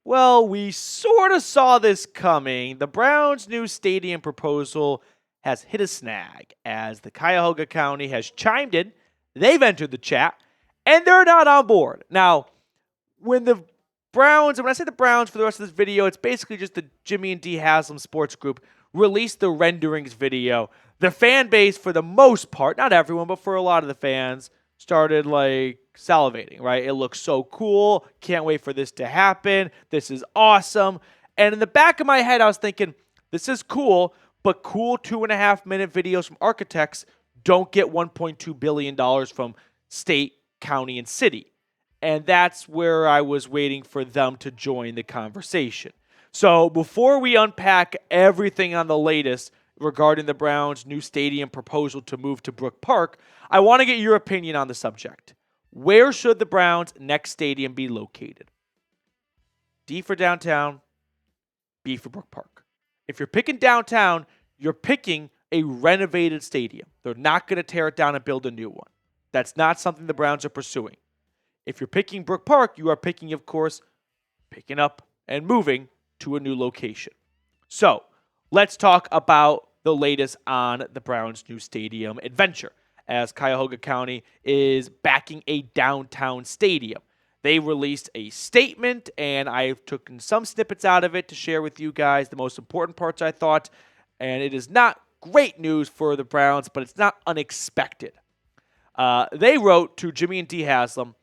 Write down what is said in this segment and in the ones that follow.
Well, we sort of saw this coming. The Browns' new stadium proposal has hit a snag as the Cuyahoga County has chimed in. They've entered the chat, and they're not on board. Now, when the Browns, and when I say the Browns for the rest of this video, it's basically just the Jimmy and Dee Haslam Sports Group released the renderings video. The fan base, for the most part, not everyone, but for a lot of the fans, started like salivating, right? It looks so cool. Can't wait for this to happen. This is awesome. And in the back of my head, I was thinking, this is cool, but cool 2.5-minute videos from architects don't get $1.2 billion from state, county, and city. And that's where I was waiting for them to join the conversation. So before we unpack everything on the latest regarding the Browns' new stadium proposal to move to Brook Park, I want to get your opinion on the subject. Where should the Browns' next stadium be located? D for downtown, B for Brook Park. If you're picking downtown, you're picking a renovated stadium. They're not going to tear it down and build a new one. That's not something the Browns are pursuing. If you're picking Brook Park, you are picking, of course, picking up and moving to a new location. So let's talk about the latest on the Browns' new stadium adventure, as Cuyahoga County is backing a downtown stadium. They released a statement, and I've taken some snippets out of it to share with you guys the most important parts, I thought. And it is not great news for the Browns, but it's not unexpected. They wrote to Jimmy and Dee Haslam,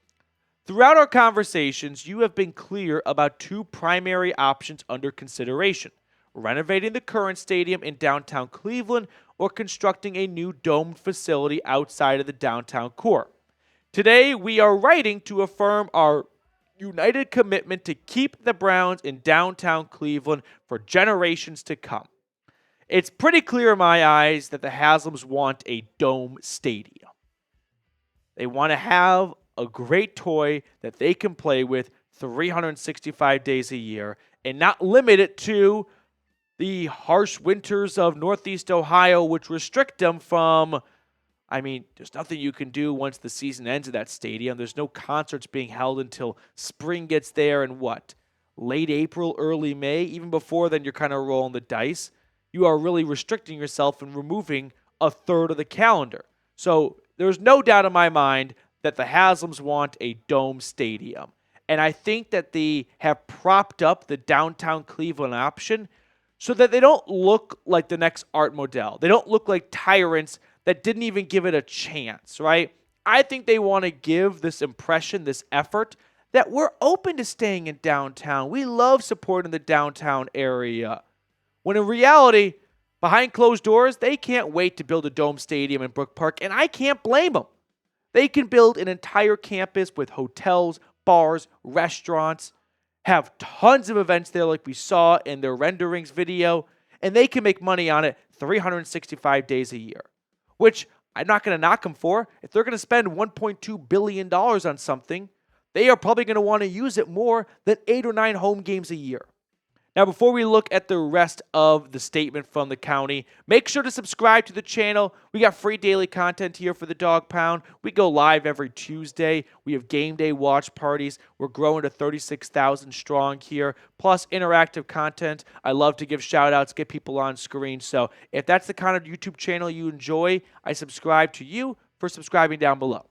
"Throughout our conversations, you have been clear about two primary options under consideration: renovating the current stadium in downtown Cleveland or constructing a new domed facility outside of the downtown core. Today, we are writing to affirm our united commitment to keep the Browns in downtown Cleveland for generations to come. It's pretty clear in my eyes that the Haslams want a dome stadium. They want to have a great toy that they can play with 365 days a year and not limit it to the harsh winters of Northeast Ohio, which restrict them from, there's nothing you can do once the season ends at that stadium. There's no concerts being held until spring gets there and late April, early May. Even before then, you're kind of rolling the dice. You are really restricting yourself and removing a third of the calendar. So there's no doubt in my mind that the Haslams want a dome stadium. And I think that they have propped up the downtown Cleveland option so that they don't look like the next Art Modell. They don't look like tyrants that didn't even give it a chance, right? I think they want to give this impression, this effort, that we're open to staying in downtown. We love supporting the downtown area. When in reality, behind closed doors, they can't wait to build a dome stadium in Brook Park, and I can't blame them. They can build an entire campus with hotels, bars, restaurants, have tons of events there like we saw in their renderings video, and they can make money on it 365 days a year, which I'm not going to knock them for. If they're going to spend $1.2 billion on something, they are probably going to want to use it more than 8 or 9 home games a year. Now, before we look at the rest of the statement from the county, make sure to subscribe to the channel. We got free daily content here for the Dog Pound. We go live every Tuesday. We have game day watch parties. We're growing to 36,000 strong here, plus interactive content. I love to give shout-outs, get people on screen. So if that's the kind of YouTube channel you enjoy, I subscribe to you for subscribing down below.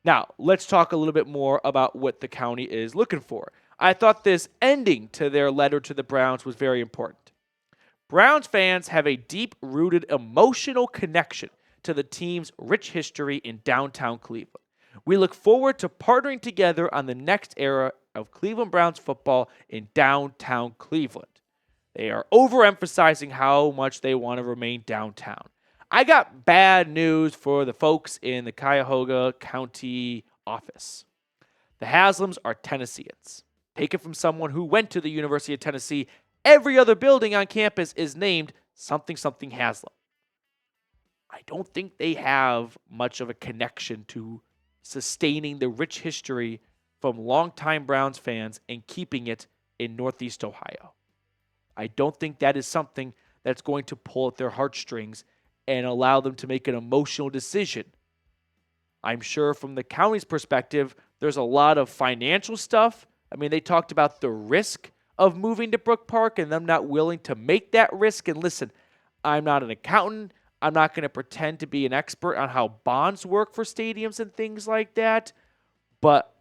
Now, let's talk a little bit more about what the county is looking for. I thought this ending to their letter to the Browns was very important. Browns fans have a deep-rooted emotional connection to the team's rich history in downtown Cleveland. We look forward to partnering together on the next era of Cleveland Browns football in downtown Cleveland. They are overemphasizing how much they want to remain downtown. I got bad news for the folks in the Cuyahoga County office. The Haslams are Tennesseans. Take it from someone who went to the University of Tennessee. Every other building on campus is named something Haslam. I don't think they have much of a connection to sustaining the rich history from longtime Browns fans and keeping it in Northeast Ohio. I don't think that is something that's going to pull at their heartstrings and allow them to make an emotional decision. I'm sure from the county's perspective, there's a lot of financial stuff. They talked about the risk of moving to Brook Park and them not willing to make that risk. And listen, I'm not an accountant. I'm not going to pretend to be an expert on how bonds work for stadiums and things like that. But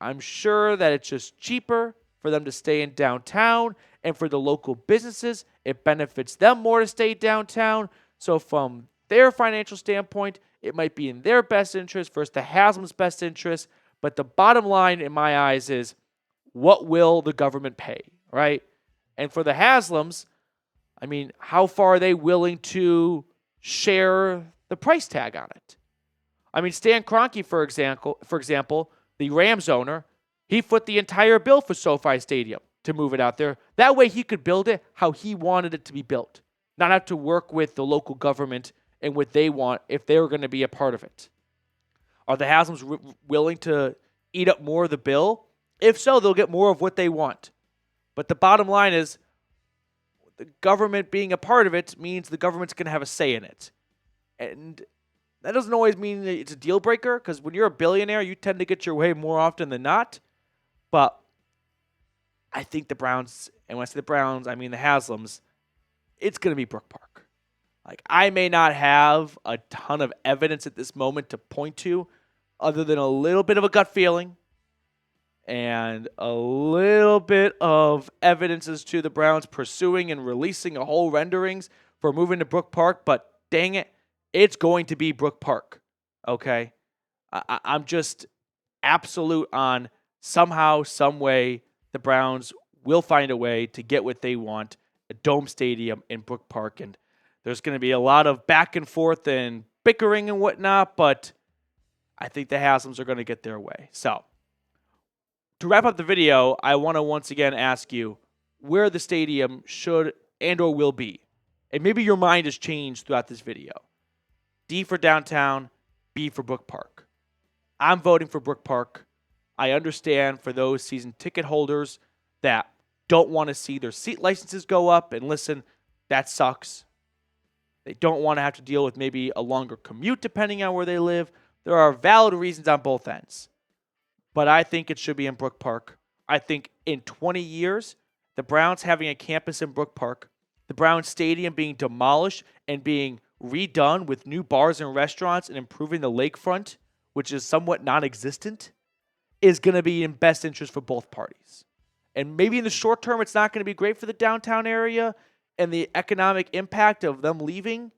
I'm sure that it's just cheaper for them to stay in downtown, and for the local businesses, it benefits them more to stay downtown. So from their financial standpoint, it might be in their best interest versus the Haslam's best interest. But the bottom line in my eyes is, what will the government pay, right? And for the Haslams, I mean, how far are they willing to share the price tag on it? I mean, Stan Kroenke, for example, the Rams owner, he foot the entire bill for SoFi Stadium to move it out there. That way he could build it how he wanted it to be built, not have to work with the local government and what they want if they were going to be a part of it. Are the Haslams willing to eat up more of the bill? If so, they'll get more of what they want. But the bottom line is, the government being a part of it means the government's going to have a say in it. And that doesn't always mean that it's a deal breaker, because when you're a billionaire, you tend to get your way more often than not. But I think the Browns, and when I say the Browns, I mean the Haslams, it's going to be Brook Park. Like, I may not have a ton of evidence at this moment to point to other than a little bit of a gut feeling and a little bit of evidence as to the Browns pursuing and releasing a whole renderings for moving to Brook Park, but dang it, it's going to be Brook Park, okay? I'm just absolute on somehow, some way, the Browns will find a way to get what they want, a dome stadium in Brook Park, and there's going to be a lot of back and forth and bickering and whatnot, but I think the Haslams are going to get their way. So, to wrap up the video, I want to once again ask you where the stadium should and or will be. And maybe your mind has changed throughout this video. D for downtown, B for Brook Park. I'm voting for Brook Park. I understand for those season ticket holders that don't want to see their seat licenses go up. And listen, that sucks. They don't want to have to deal with maybe a longer commute depending on where they live. There are valid reasons on both ends. But I think it should be in Brook Park. I think in 20 years, the Browns having a campus in Brook Park, the Browns Stadium being demolished and being redone with new bars and restaurants and improving the lakefront, which is somewhat non-existent, is going to be in best interest for both parties. And maybe in the short term, it's not going to be great for the downtown area and the economic impact of them leaving.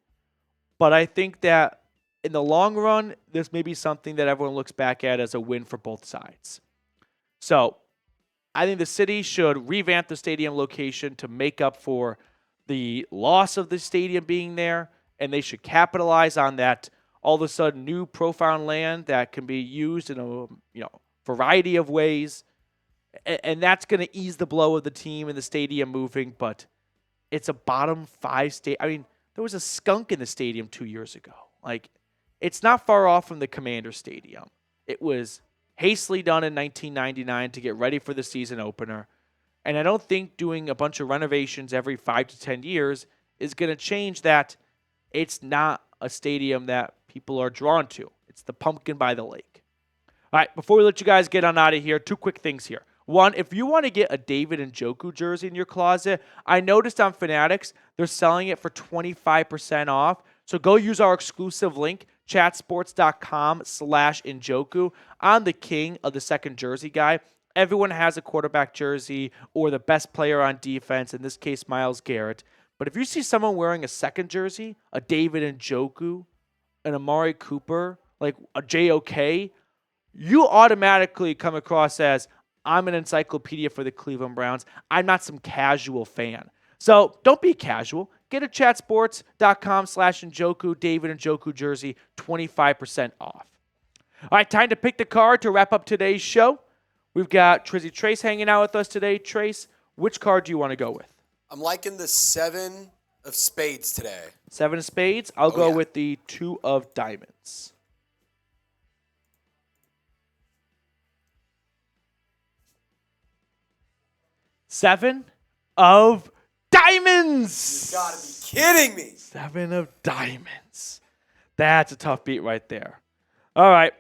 But I think that in the long run, this may be something that everyone looks back at as a win for both sides. So I think the city should revamp the stadium location to make up for the loss of the stadium being there, and they should capitalize on that all of a sudden new profound land that can be used in a variety of ways. And that's going to ease the blow of the team and the stadium moving, but it's a bottom five state. I mean, there was a skunk in the stadium 2 years ago. Like, it's not far off from the Commander Stadium. It was hastily done in 1999 to get ready for the season opener. And I don't think doing a bunch of renovations every 5 to 10 years is going to change that. It's not a stadium that people are drawn to. It's the pumpkin by the lake. All right, before we let you guys get on out of here, two quick things here. One, if you want to get a David Njoku jersey in your closet, I noticed on Fanatics, they're selling it for 25% off. So go use our exclusive link, chatsports.com/Njoku. I'm the king of the second jersey guy. Everyone has a quarterback jersey or the best player on defense, in this case, Myles Garrett. But if you see someone wearing a second jersey, a David Njoku, an Amari Cooper, like a JOK, you automatically come across as, I'm an encyclopedia for the Cleveland Browns. I'm not some casual fan. So don't be casual. Get a chatsports.com/Njoku, David Njoku jersey, 25% off. All right, time to pick the card to wrap up today's show. We've got Trizzy Trace hanging out with us today. Trace, which card do you want to go with? I'm liking the 7 of spades today. 7 of spades? I'll go with the 2 of diamonds. Seven of diamonds! You gotta be kidding me! 7 of diamonds. That's a tough beat right there. All right.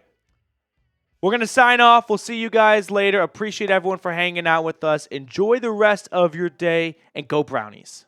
We're going to sign off. We'll see you guys later. Appreciate everyone for hanging out with us. Enjoy the rest of your day, and go Brownies.